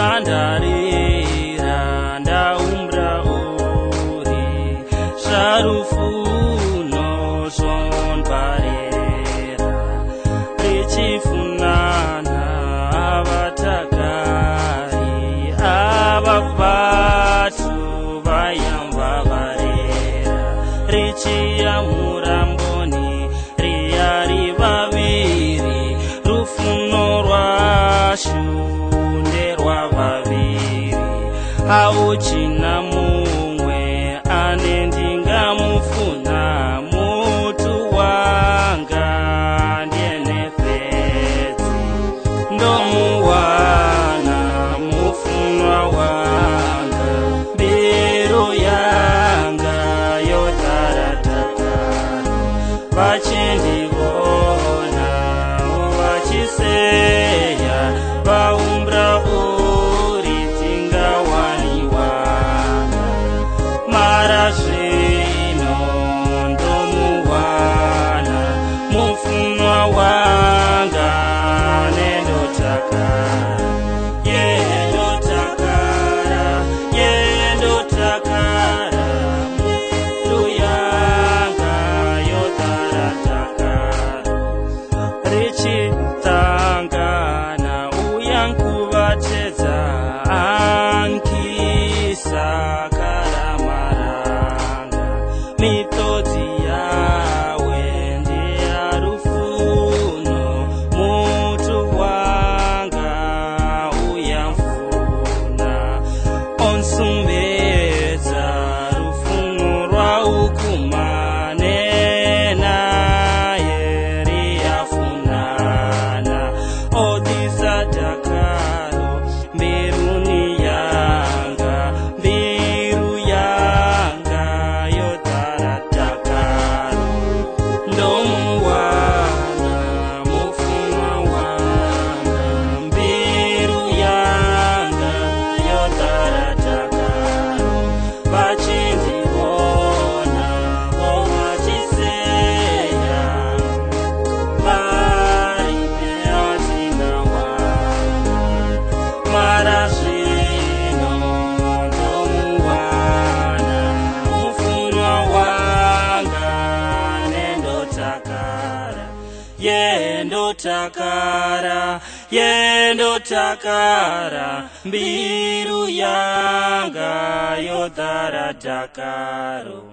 ndandarira ndaumbra uri zvarufuno zvonparera richifunana avatakari avavatu vayamba varera richiyamura mboni riyari vaviri rufuno rwashu nderwavaviri hauchina mumwe ane ndingamufuna mutu wanga ndienefedzi ndomuwana mufunwa wanga mbiru yanga yotarataka vachindivona vachiseya vaumbra uri tingawaniwana mara zvino ndomuwana mufunwa wanga nendotakara yendotakara yendotakara mbiru yanga yotarataka richitangana uyankuvatedza ankisa karamaranga mitodzi yawe ndiyarufuno mutu wanga uyamfuna onsumbedza rufuno rwaukumane naye riyafunana odisadakaro mbiruni yanga mbiru yanga yotaradakaro ndomuwana mufunwa wanga mbiru yanga yotaradakaro vachindivona vovachiseya vari nevatinawana mara zvino ndomuwana mufunwa wanga nendotakara yendotakara yendotakara mbiru yanga yotaradakaro